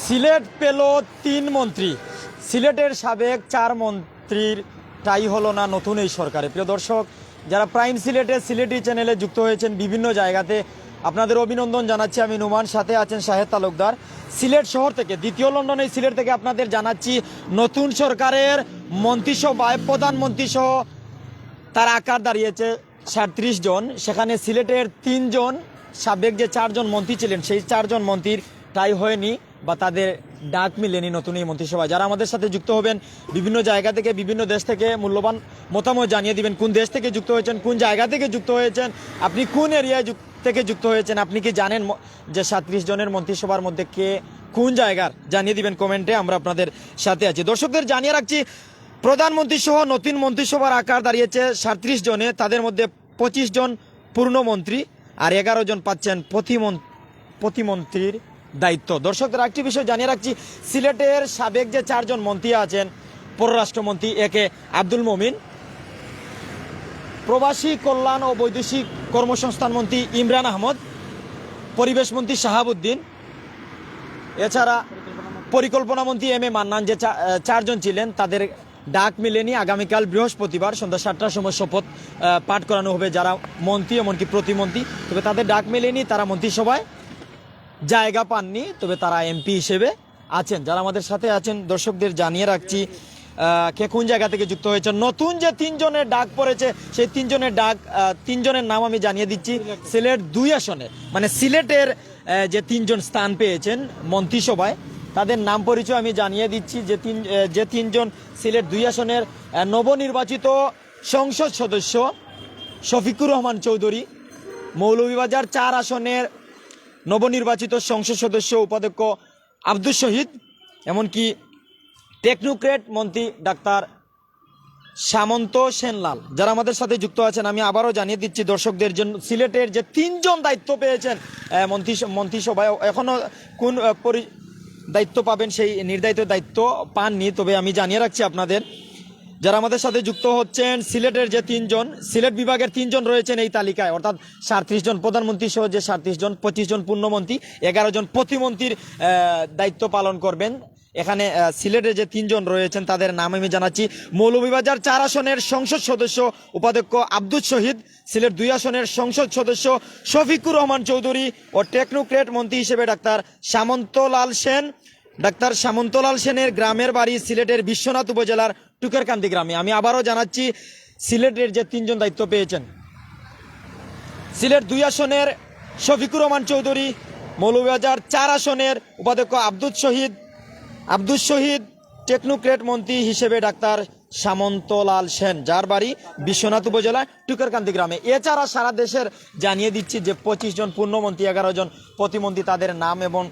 সিলেট পেল ৩ মন্ত্রী। সিলেটের সাবেক ৪ মন্ত্রীর টাই হলো না নতুন এই সরকারে। প্রিয় দর্শক, যারা প্রাইম সিলেটি চ্যানেলে যুক্ত হয়েছেন বিভিন্ন জায়গাতে, আপনাদের অভিনন্দন জানাচ্ছি। আমি নুমান, সাথে আছেন শাহেদ তালুকদার। সিলেট শহর থেকে, দ্বিতীয় লন্ডন এই সিলেট থেকে আপনাদের জানাচ্ছি নতুন সরকারের মন্ত্রিসভায় প্রধানমন্ত্রী সহ তার আকার দাঁড়িয়েছে ৩৭ জন। সেখানে সিলেটের ৩ জন, সাবেক যে ৪ জন মন্ত্রী ছিলেন সেই ৪ জন মন্ত্রীর টাই হয়নি বা তাদের ডাক মিলেনি নতুন এই মন্ত্রিসভায়। যারা আমাদের সাথে যুক্ত হবেন বিভিন্ন জায়গা থেকে, বিভিন্ন দেশ থেকে, মূল্যবান মতামত জানিয়ে দিবেন কোন দেশ থেকে যুক্ত হয়েছেন, কোন জায়গা থেকে যুক্ত হয়েছেন, আপনি কোন এরিয়ায় থেকে যুক্ত হয়েছেন, আপনি কি জানেন যে ৩৭ জনের মন্ত্রিসভার মধ্যে কে কোন জায়গার, জানিয়ে দিবেন কমেন্টে। আমরা আপনাদের সাথে আছি। দর্শকদের জানিয়ে রাখছি, প্রধানমন্ত্রী সহ নতুন মন্ত্রিসভার আকার দাঁড়িয়েছে ৩৭ জনে। তাদের মধ্যে ২৫ জন পূর্ণমন্ত্রী আর ১১ জন পাচ্ছেন প্রতিমন্ত্রীর দায়িত্ব। দর্শকদের একটি বিষয় জানিয়ে রাখছি, সিলেটের সাবেক যে ৪ জন মন্ত্রী আছেন, পররাষ্ট্রমন্ত্রী একে আব্দুল মমিন, প্রবাসী কল্যাণ ও বৈদেশিক কর্মসংস্থান মন্ত্রী ইমরান আহমদ, পরিবেশ মন্ত্রী শাহাবুদ্দিন, এছাড়া পরিকল্পনা মন্ত্রী এম এ মান্নান, যে ৪ জন ছিলেন তাদের ডাক মিলেনি। আগামীকাল বৃহস্পতিবার সন্ধ্যা ৭টার সময় শপথ পাঠ করানো হবে যারা মন্ত্রী এমনকি প্রতিমন্ত্রী। তবে তাদের ডাক মেলেনি, তারা মন্ত্রিসভায় জায়গা পাননি, তবে তারা এমপি হিসেবে আছেন। যারা আমাদের সাথে আছেন দর্শকদের জানিয়ে রাখছি কে কোন জায়গা থেকে যুক্ত হয়েছে। নতুন যে ৩ জনের ডাক পড়েছে সেই ৩ জনের ডাক, ৩ জনের নাম আমি জানিয়ে দিচ্ছি। সিলেট ২ আসনের, মানে সিলেটের যে ৩ জন স্থান পেয়েছেন মন্ত্রিসভায়, তাদের নাম পরিচয় আমি জানিয়ে দিচ্ছি। যে ৩ জন সিলেট ২ আসনের নবনির্বাচিত সংসদ সদস্য শফিকুর রহমান চৌধুরী, মৌলভীবাজার ৪ আসনের নবনির্বাচিত সংসদ সদস্য উপাধ্যক্ষ আব্দুল শহীদ, এমনকি টেকনোক্রেট মন্ত্রী ডাক্তার সামন্ত সেনলাল। যারা আমাদের সাথে যুক্ত আছেন আমি আবারও জানিয়ে দিচ্ছি দর্শকদের জন্য, সিলেটের যে ৩ জন দায়িত্ব পেয়েছেন মন্ত্রিসভায়, এখনও কোন দায়িত্ব পাবেন সেই নির্ধারিত দায়িত্ব পাননি। তবে আমি জানিয়ে রাখছি আপনাদের, যারা আমাদের সাথে যুক্ত হচ্ছেন, সিলেটের যে ৩ জন, সিলেট বিভাগের 3 জন রয়েছেন এই তালিকায়, অর্থাৎ ৩৭ জন প্রধানমন্ত্রী সহ যে ৩৭ জন, ২৫ জন পূর্ণমন্ত্রী, ১১ জন প্রতিমন্ত্রীর দায়িত্ব পালন করবেন। এখানে সিলেটের যে ৩ জন রয়েছেন তাদের নাম আমি জানাচ্ছি। মৌলভীবাজার ৪ আসনের সংসদ সদস্য উপাধ্যক্ষ আব্দুল শহীদ, সিলেট ২ আসনের সংসদ সদস্য শফিকুর রহমান চৌধুরী ও টেকনোক্রেট মন্ত্রী হিসেবে ডাক্তার সামন্তলাল সেন। ডাক্তার সামন্তলাল সেনের গ্রামের বাড়ি সিলেটের বিশ্বনাথ উপজেলার টুকেরকান্দি গ্রামে। আমি আবারও জানাচ্ছি, সিলেটের যে 3 জন দায়িত্ব পেয়েছেন, সিলেট ২ আসনের শফিকুর রহমান চৌধুরী, মৌলভীবাজার ৪ আসনের উপাধ্যক্ষ আব্দুল শহীদ, টেকনোক্রেট মন্ত্রী হিসেবে ডাক্তার সামন্তলাল সেন, যার বাড়ি বিশ্বনাথ উপজেলার টুকেরকান্দি গ্রামে। এছাড়া সারা দেশের জানিয়ে দিচ্ছি যে ২৫ জন পূর্ণমন্ত্রী, ১১ জন প্রতিমন্ত্রী, তাদের নাম এবং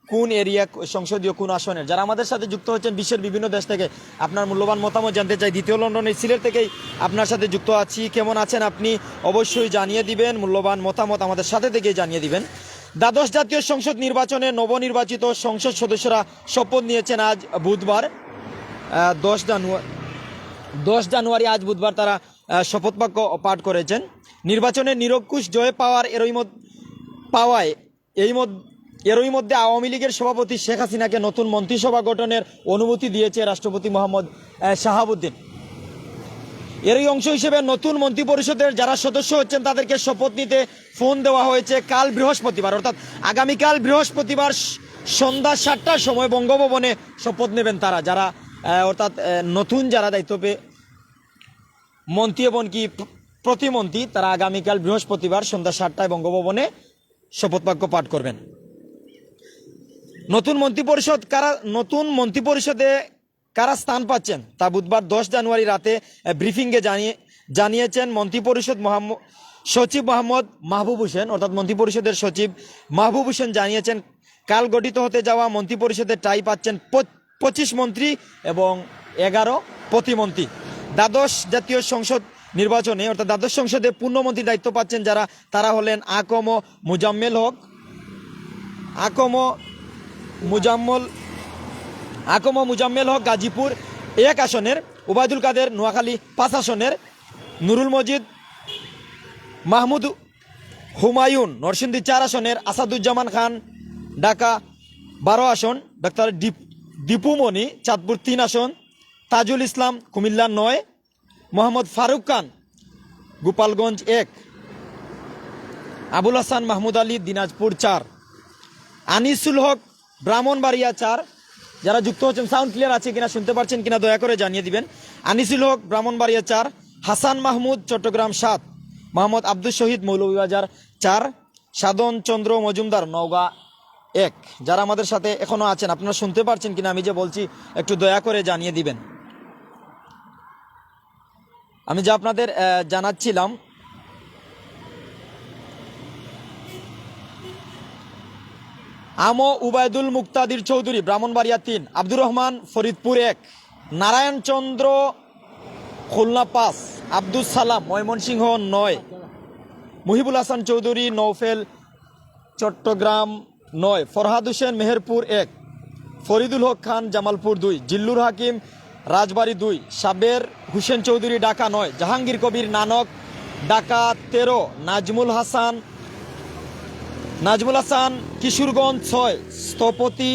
কোন এরিয়া, সংসদীয় কোন আসনের। যারা আমাদের সাথে যুক্ত হচ্ছেন বিশ্বের বিভিন্ন দেশ থেকে, আপনার মূল্যবান মতামত জানতে চাই। দ্বিতীয় লন্ডনের সিলেট থেকেই আপনার সাথে যুক্ত আছি। কেমন আছেন আপনি অবশ্যই জানিয়ে দিবেন, মূল্যবান মতামত আমাদের সাথে থেকেই জানিয়ে দিবেন। দ্বাদশ জাতীয় সংসদ নির্বাচনে নবনির্বাচিত সংসদ সদস্যরা শপথ নিয়েছেন আজ বুধবার ১০ জানুয়ারি আজ বুধবার তারা শপথ বাক্য পাঠ করেছেন। নির্বাচনে নিরঙ্কুশ জয় পাওয়ার এরই মধ্যে আওয়ামী লীগের সভাপতি শেখ হাসিনাকে নতুন মন্ত্রিসভা গঠনের অনুমতি দিয়েছে রাষ্ট্রপতি মোহাম্মদ শাহাবুদ্দিন। এরই অংশ হিসেবে নতুন মন্ত্রিপরিষদের যারা সদস্য হচ্ছেন তাদেরকে শপথ নিতে ফোন দেওয়া হয়েছে কাল বৃহস্পতিবার, অর্থাৎ আগামীকাল বৃহস্পতিবার সন্ধ্যা ৭টার সময় বঙ্গভবনে শপথ নেবেন তারা, যারা অর্থাৎ নতুন যারা দায়িত্ব পেয়ে মন্ত্রী এমনকি প্রতিমন্ত্রী, তারা আগামীকাল বৃহস্পতিবার সন্ধ্যা ৭টায় বঙ্গভবনে শপথ বাক্য পাঠ করবেন। নতুন মন্ত্রিপরিষদে কারা স্থান পাচ্ছেন তা বুধবার ১০ জানুয়ারি রাতে ব্রিফিংয়ে জানিয়েছেন মন্ত্রিপরিষদ সচিব মোহাম্মদ মাহবুব হোসেন, অর্থাৎ মন্ত্রিপরিষদের সচিব মাহবুব হোসেন জানিয়েছেন কাল গঠিত হতে যাওয়া মন্ত্রিপরিষদের টাই পাচ্ছেন ২৫ মন্ত্রী এবং ১১ প্রতিমন্ত্রী। দ্বাদশ জাতীয় সংসদ নির্বাচনে, অর্থাৎ দ্বাদশ সংসদে পূর্ণমন্ত্রীর দায়িত্ব পাচ্ছেন যারা, তারা হলেন আকম মুজাম্মেল হক গাজীপুর ১ আসনের, ওবায়দুল কাদের নোয়াখালী ৫ আসনের, নুরুল মজিদ মাহমুদ হুমায়ুন নরসিংদী ৪ আসনের, আসাদুজ্জামান খান ঢাকা 12 আসন, ডাক্তার দীপুমণি চাঁদপুর 3 আসন, তাজুল ইসলাম কুমিল্লা 9, মোহাম্মদ ফারুক খান গোপালগঞ্জ 1, আবুল হাসান মাহমুদ আলী দিনাজপুর 4, আনিসুল হক ব্রাহ্মণবাড়িয়া 4। যারা যুক্ত হচ্ছেন সাউন্ড ক্লিয়ার আছে কিনা, শুনতে পাচ্ছেন কিনা দয়া করে জানিয়ে দিবেন। আনিসুল হক ব্রাহ্মণবাড়িয়া 4, হাসান মাহমুদ চট্টগ্রাম 7, মোহাম্মদ আব্দুল শহীদ মৌলভীবাজার 4, সাধন চন্দ্র মজুমদার নওগাঁ 1। যারা আমাদের সাথে এখনো আছেন, আপনারা শুনতে পাচ্ছেন কিনা আমি যে বলছি একটু দয়া করে জানিয়ে দিবেন। আমি যা আপনাদের জানাচ্ছিলাম, আমো উবায়দুল মুক্তাদির চৌধুরী ব্রাহ্মণবাড়িয়া 3, আব্দুর রহমান ফরিদপুর 1, নারায়ণ চন্দ্র খুলনা 5, আব্দুল সালাম ময়মনসিংহ 9, মুহিবুল হাসান চৌধুরী নৌফেল চট্টগ্রাম 9, ফরহাদ হোসেন মেহেরপুর 1, ফরিদুল হক খান জামালপুর 2, জিল্লুর হাকিম রাজবাড়ী 2, সাবের হুসেন চৌধুরী ঢাকা 9, জাহাঙ্গীর কবির নানক ঢাকা 13, নাজমুল হাসান কিশোরগঞ্জ 6, স্থপতি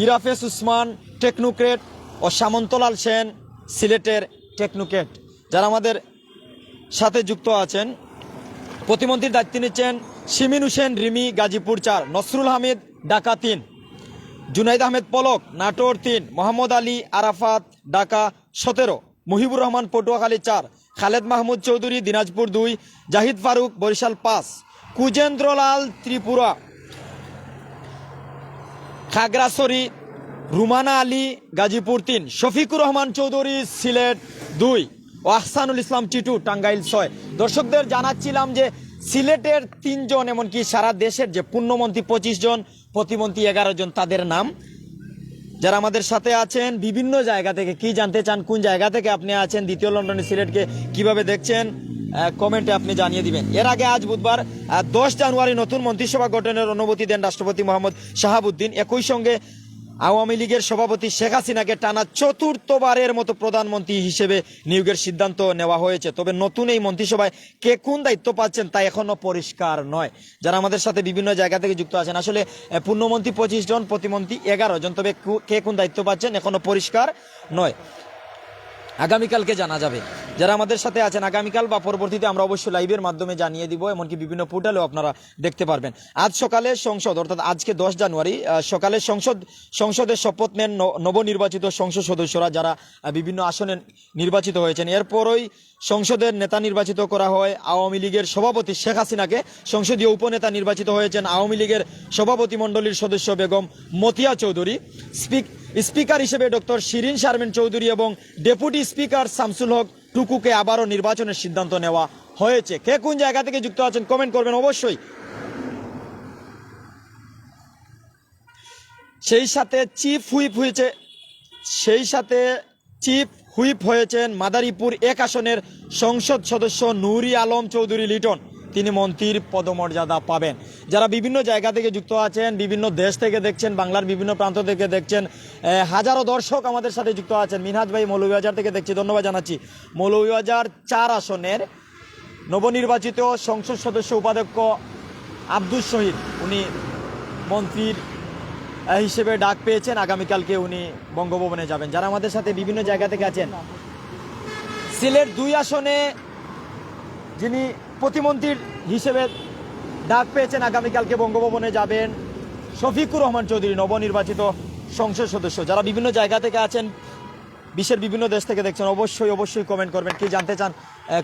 ইরাফেস উসমান টেকনোক্রেট ও সামন্তলাল সেন সিলেটের টেকনোক্রেট। যারা আমাদের সাথে যুক্ত আছেন, প্রতিমন্ত্রীর দায়িত্ব নিচ্ছেন শিমিন হোসেন রিমি গাজীপুর 4, নসরুল হামিদ ঢাকা 3, জুনাইদ আহমেদ পলক নাটোর 3, মোহাম্মদ আলী আরাফাত ঢাকা 17, মুহিবুর রহমান পটুয়াখালী 4, খালেদ মাহমুদ চৌধুরী দিনাজপুর 2, জাহিদ ফারুক বরিশাল 5, কুজেন্দ্রলাল ত্রিপুরা খাগড়াছড়ি, রুমানা আলী গাজীপুর 3, শফিকুর রহমান চৌধুরী সিলেট 2 ও আহসানুল ইসলাম টিটু টাঙ্গাইল 6। দর্শকদের জানাচ্ছিলাম যে সিলেটের 3 জন, এমনকি সারা দেশের যে পুণ্যমন্ত্রী 25 জন, প্রতিমন্ত্রী 11 জন, তাদের নাম। যারা আমাদের সাথে আছেন বিভিন্ন জায়গা থেকে, কি জানতে চান, কোন জায়গা থেকে আপনি আছেন, দ্বিতীয় লন্ডনে সিলেটকে কিভাবে দেখছেন, কমেন্টে আপনি জানিয়ে দিবেন। এর আগে আজ বুধবার 10 জানুয়ারি নতুন মন্ত্রিসভা গঠনের অনুমতি দেন রাষ্ট্রপতি মোহাম্মদ শাহাবুদ্দিন। একই সঙ্গে আওয়ামী লীগের সভাপতি শেখ হাসিনাকে টানা 4র্থবারের মতো প্রধানমন্ত্রী হিসেবে নিয়োগের সিদ্ধান্ত নেওয়া হয়েছে। তবে নতুন এই মন্ত্রিসভায় কে কোন দায়িত্ব পাচ্ছেন তা এখনো পরিষ্কার নয়। যারা আমাদের সাথে বিভিন্ন জায়গা থেকে যুক্ত আছেন, আসলে পূর্ণমন্ত্রী 25 জন, প্রতিমন্ত্রী 11 জন, তবে কে কোন দায়িত্ব পাচ্ছেন এখনো পরিষ্কার নয়। আগামীকালকে জানা যাবে। যারা আমাদের সাথে আছেন, আগামীকাল বা পরবর্তীতে আমরা অবশ্যই লাইভের মাধ্যমে জানিয়ে দিব, এমনকি বিভিন্ন পোর্টালেও আপনারা দেখতে পারবেন। আজ সকালে সংসদ, অর্থাৎ আজকে 10 জানুয়ারি সকালে সংসদে শপথ নেন নবনির্বাচিত সংসদ সদস্যরা, যারা বিভিন্ন আসনে নির্বাচিত হয়েছেন। এরপরই সংসদের নেতা নির্বাচিত করা হয় আওয়ামী লীগের সভাপতি শেখ হাসিনাকে। সংসদীয় উপনেতা নির্বাচিত হয়েছেন আওয়ামী লীগের সভাপতি মণ্ডলীর সদস্য বেগম মতিয়া চৌধুরী, স্পিকার হিসেবে ডক্টর শিরিন শারমিন চৌধুরী এবং ডেপুটি স্পিকার শামসুল হক টুকুকে আবারও নির্বাচনের সিদ্ধান্ত নেওয়া হয়েছে। কে কোন জায়গা থেকে যুক্ত আছেন কমেন্ট করবেন অবশ্যই। সেই সাথে চিফ হুইপ হয়েছেন মাদারীপুর 1 আসনের সংসদ সদস্য নুরি আলম চৌধুরী লিটন। তিনি মন্ত্রীর পদমর্যাদা পাবেন। যারা বিভিন্ন জায়গা থেকে যুক্ত আছেন, বিভিন্ন দেশ থেকে দেখছেন, বাংলার বিভিন্ন প্রান্ত থেকে দেখছেন, হাজারো দর্শক আমাদের সাথে যুক্ত আছেন। মিনহাজ ভাই মৌলভীবাজার থেকে দেখছি, ধন্যবাদ জানাচ্ছি। মৌলভীবাজার 4 আসনের নবনির্বাচিত সংসদ সদস্য উপাধ্যক্ষ আব্দুল শহীদ, উনি মন্ত্রীর হিসেবে ডাক পেয়েছেন। আগামীকালকে উনি বঙ্গভবনে যাবেন। যারা আমাদের সাথে বিভিন্ন জায়গা থেকে আছেন, সিলেট 2 আসনে যিনি প্রতিমন্ত্রীর হিসেবে ডাক পেয়েছেন, আগামীকালকে বঙ্গভবনে যাবেন শফিকুর রহমান চৌধুরী, নবনির্বাচিত সংসদ সদস্য। যারা বিভিন্ন জায়গা থেকে আছেন, বিশ্বের বিভিন্ন দেশ থেকে দেখছেন, অবশ্যই কমেন্ট করবেন। কি জানতে চান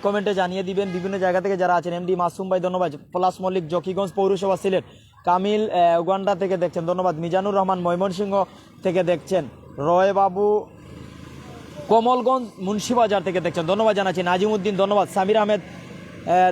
কমেন্টে জানিয়ে দিবেন। বিভিন্ন জায়গা থেকে যারা আছেন, এমডি মাসুম ভাই ধন্যবাদ, পলাশ মল্লিক জকিগঞ্জ পৌরসভা সিলেট, কামিল উগান্ডা থেকে দেখছেন ধন্যবাদ, মিজানুর রহমান ময়মনসিংহ থেকে দেখছেন, রয় বাবু কমলগঞ্জ মুন্সিবাজার থেকে দেখছেন ধন্যবাদ জানাচ্ছি, নাজিমউদ্দিন ধন্যবাদ, সামির আহমেদ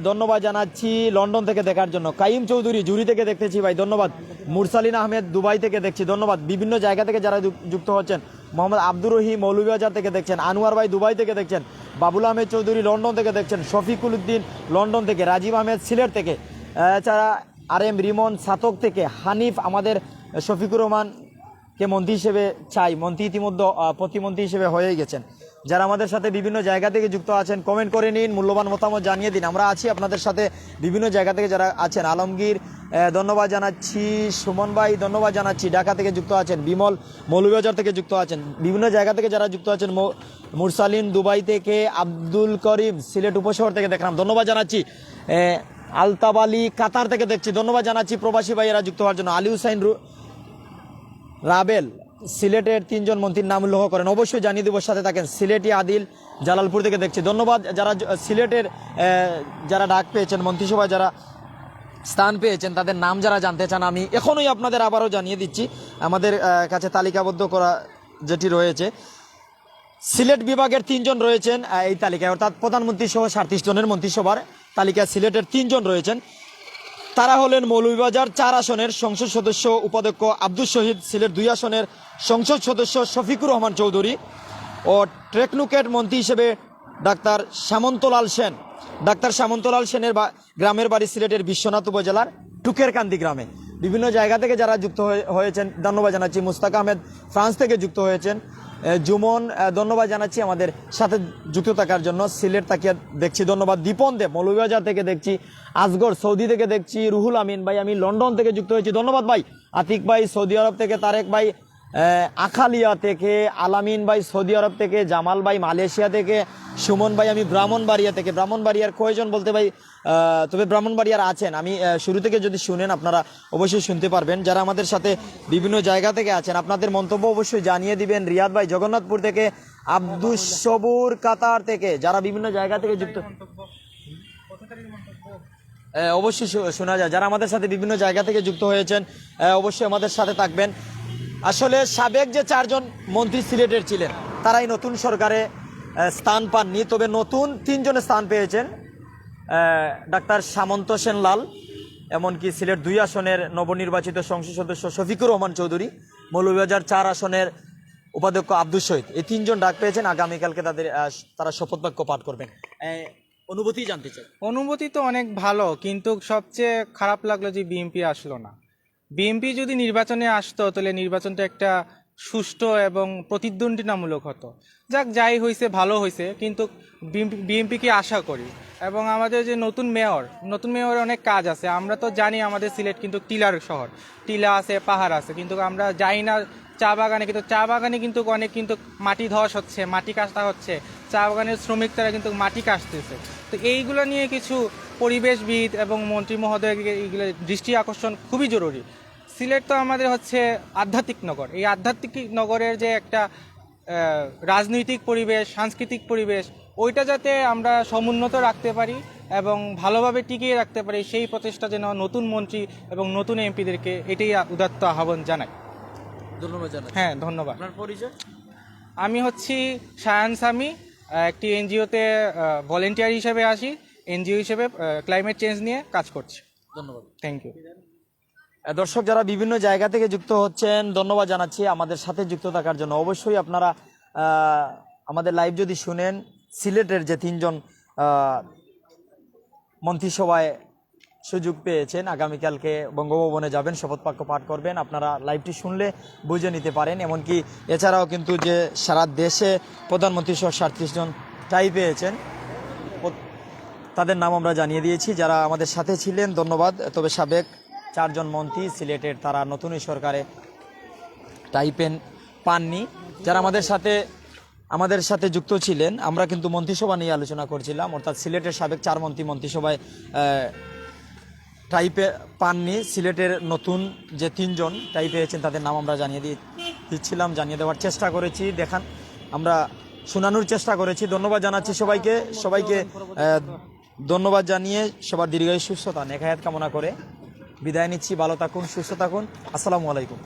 ধন্যবাদ জানাচ্ছি লন্ডন থেকে দেখার জন্য, কাইম চৌধুরী জুরি থেকে দেখতেছি ভাই ধন্যবাদ, মুরসালিন আহমেদ দুবাই থেকে দেখছি ধন্যবাদ। বিভিন্ন জায়গা থেকে যারা যুক্ত হচ্ছেন, মোহাম্মদ আব্দুর রহিম মৌলভীবাজার থেকে দেখছেন, আনোয়ার ভাই দুবাই থেকে দেখছেন, বাবুল আহমেদ চৌধুরী লন্ডন থেকে দেখছেন, শফিকুল উদ্দিন লন্ডন থেকে, রাজীব আহমেদ সিলেট থেকে, এছাড়া RM রিমন সাতক থেকে, হানিফ আমাদের শফিকুর রহমানকে মন্ত্রী হিসেবে চাই, মন্ত্রী ইতিমধ্যে প্রতিমন্ত্রী হিসেবে হয়ে গেছেন। যারা আমাদের সাথে বিভিন্ন জায়গা থেকে যুক্ত আছেন কমেন্ট করে নিন, মূল্যবান মতামত জানিয়ে দিন। আমরা আছি আপনাদের সাথে বিভিন্ন জায়গা থেকে যারা আছেন। আলমগীর ধন্যবাদ জানাচ্ছি, সুমন ভাই ধন্যবাদ জানাচ্ছি, ঢাকা থেকে যুক্ত আছেন, বিমল মৌলভীবাজার থেকে যুক্ত আছেন, বিভিন্ন জায়গা থেকে যারা যুক্ত আছেন, মুরসালিন দুবাই থেকে, আব্দুল করিম সিলেট উপশহর থেকে দেখলাম, ধন্যবাদ জানাচ্ছি। আলতাব আলী কাতার থেকে দেখছি, ধন্যবাদ জানাচ্ছি প্রবাসী ভাইয়েরা যুক্ত হওয়ার জন্য। আলী হুসাইন রাবেল সিলেটের 3 জন মন্ত্রীর নাম উল্লেখ করেন, অবশ্যই জানিয়ে দেবো, সাথে থাকেন। সিলেটি আদিল জালালপুর থেকে দেখছি, ধন্যবাদ। যারা সিলেটের যারা ডাক পেয়েছেন, মন্ত্রিসভায় যারা স্থান পেয়েছেন, তাদের নাম যারা জানতে চান, আমি এখনই আপনাদের আবারও জানিয়ে দিচ্ছি। আমাদের কাছে তালিকাবদ্ধ করা যেটি রয়েছে, সিলেট বিভাগের 3 জন রয়েছেন এই তালিকায়, অর্থাৎ প্রধানমন্ত্রী সহ 37 জনের মন্ত্রিসভার তালিকায় সিলেটের 3 জন রয়েছেন। তারা হলেন মৌলভীবাজার 4 আসনের সংসদ সদস্য উপাধ্যক্ষ আব্দুল শহীদ, সিলেট 2 আসনের সংসদ সদস্য শফিকুর রহমান চৌধুরী ও টেকনোক্রেট মন্ত্রী হিসেবে ডাক্তার সামন্তলাল সেন। ডাক্তার সামন্তলাল সেনের গ্রামের বাড়ি সিলেটের বিশ্বনাথ উপজেলার টুকেরকান্দি গ্রামে। বিভিন্ন জায়গা থেকে যারা যুক্ত হয়েছেন ধন্যবাদ জানাচ্ছি। মুস্তাক আহমেদ ফ্রান্স থেকে যুক্ত হয়েছেন। জুমন ধন্যবাদ জানাচ্ছি আমাদের সাথে যুক্ত থাকার জন্য। সিলেট তাকিয়া দেখছি, ধন্যবাদ। দীপন দেব মৌলভীবাজার থেকে দেখছি। আসগর সৌদি থেকে দেখছি। রুহুল আমিন ভাই, আমি লন্ডন থেকে যুক্ত হয়েছি, ধন্যবাদ ভাই। আতিক ভাই সৌদি আরব থেকে, তারেক ভাই আখালিয়া থেকে, আলামিন ভাই সৌদি আরব থেকে, জামাল ভাই মালয়েশিয়া থেকে, সুমন ভাই আমি ব্রাহ্মণবাড়িয়া থেকে। ব্রাহ্মণবাড়িয়ার কয়জন বলতে ভাই, তবে ব্রাহ্মণবাড়িয়ার আছেন, আমি শুরু থেকে যদি শুনেন আপনারা অবশ্যই শুনতে পারবেন। যারা আমাদের সাথে বিভিন্ন জায়গা থেকে আছেন আপনাদের মন্তব্য অবশ্যই জানিয়ে দিবেন। রিয়াদ ভাই জগন্নাথপুর থেকে, আব্দুস সবুর কাতার থেকে, যারা বিভিন্ন জায়গা থেকে যুক্ত অবশ্যই শোনা যায়। যারা আমাদের সাথে বিভিন্ন জায়গা থেকে যুক্ত হয়েছেন অবশ্যই আমাদের সাথে থাকবেন। আসলে সাবেক যে 4 জন মন্ত্রী সিলেটের ছিলেন তারাই নতুন সরকারে স্থান পাননি, তবে নতুন 3 জনে স্থান পেয়েছেন। ডাক্তার সামন্ত সেন লাল, এমনকি সিলেট 2 আসনের নবনির্বাচিত সংসদ সদস্য শফিকুর রহমান চৌধুরী, মৌলভীবাজার 4 আসনের উপাধ্যক্ষ আব্দুল শহীদ, এই 3 জন ডাক পেয়েছেন। আগামীকালকে তারা শপথ বাক্য পাঠ করবেন। অনুভূতি জানতে চাই। অনুভূতি তো অনেক ভালো, কিন্তু সবচেয়ে খারাপ লাগলো যে বিএনপি আসলো না। বিএনপি যদি নির্বাচনে আসতো তাহলে নির্বাচনটা একটা সুষ্ঠু এবং প্রতিদ্বন্দ্বিতামূলক হতো। যাই হয়েছে ভালো হয়েছে, কিন্তু বিএনপিকে আশা করি। এবং আমাদের যে নতুন মেয়রের অনেক কাজ আছে। আমরা তো জানি আমাদের সিলেট কিন্তু টিলার শহর, টিলা আছে, পাহাড় আছে, কিন্তু আমরা যাই না চা বাগানে, কিন্তু চা বাগানে কিন্তু অনেক কিন্তু মাটি ধস হচ্ছে, মাটি কাটা হচ্ছে, চা বাগানের শ্রমিক তারা কিন্তু মাটি কাটতেছে। তো এইগুলো নিয়ে কিছু পরিবেশবিদ এবং মন্ত্রী মহোদয় এইগুলো দৃষ্টি আকর্ষণ খুবই জরুরি। সিলেট তো আমাদের হচ্ছে আধ্যাত্মিক নগর। এই আধ্যাত্মিক নগরের যে একটা রাজনৈতিক পরিবেশ, সাংস্কৃতিক পরিবেশ, ওইটা যাতে আমরা সমুন্নত রাখতে পারি এবং ভালোভাবে টিকিয়ে রাখতে পারি, সেই প্রচেষ্টা যেন নতুন মন্ত্রী এবং নতুন এমপিদেরকে এটাই উদাত্ত আহ্বান জানাই। ধন্যবাদ জানাই। হ্যাঁ, ধন্যবাদ। আপনার পরিচয়? আমি হচ্ছি শায়ান সামি, একটি এনজিওতে ভলেন্টিয়ার হিসেবে আসি, এনজিও হিসেবে ক্লাইমেট চেঞ্জ নিয়ে কাজ করছি। ধন্যবাদ, থ্যাংক ইউ। দর্শক যারা বিভিন্ন জায়গা থেকে যুক্ত হচ্ছেন ধন্যবাদ জানাচ্ছি আমাদের সাথে যুক্ত থাকার জন্য। অবশ্যই আপনারা আমাদের লাইভ যদি শুনেন, সিলেটের যে 3 জন মন্ত্রিসভায় সুযোগ পেয়েছেন, আগামীকালকে বঙ্গভবনে যাবেন, শপথ বাক্য পাঠ করবেন, আপনারা লাইভটি শুনলে বুঝে নিতে পারেন। এমনকি এছাড়াও কিন্তু যে সারা দেশে প্রধানমন্ত্রী সহ 37 জন টাই পেয়েছেন, তাদের নাম আমরা জানিয়ে দিয়েছি। যারা আমাদের সাথে ছিলেন ধন্যবাদ। তবে সাবেক 4 জন মন্ত্রী সিলেটের, তারা নতুন সরকারে টাইপেন পাননি। যারা আমাদের সাথে যুক্ত ছিলেন, আমরা কিন্তু মন্ত্রিসভা নিয়ে আলোচনা করছিলাম, অর্থাৎ সিলেটের সাবেক 4 মন্ত্রী মন্ত্রিসভায় টাইপে পাননি। সিলেটের নতুন যে 3 জন টাই পেয়েছেন তাদের নাম আমরা জানিয়ে দিচ্ছিলাম, জানিয়ে দেওয়ার চেষ্টা করেছি, আমরা শোনানোর চেষ্টা করেছি। ধন্যবাদ জানাচ্ছি সবাইকে ধন্যবাদ জানিয়ে সবার দীর্ঘায়ু সুস্থতা নেখায়াত কামনা করে বিদায় নিচ্ছি। ভালো থাকুন, সুস্থ থাকুন। আসসালামু আলাইকুম।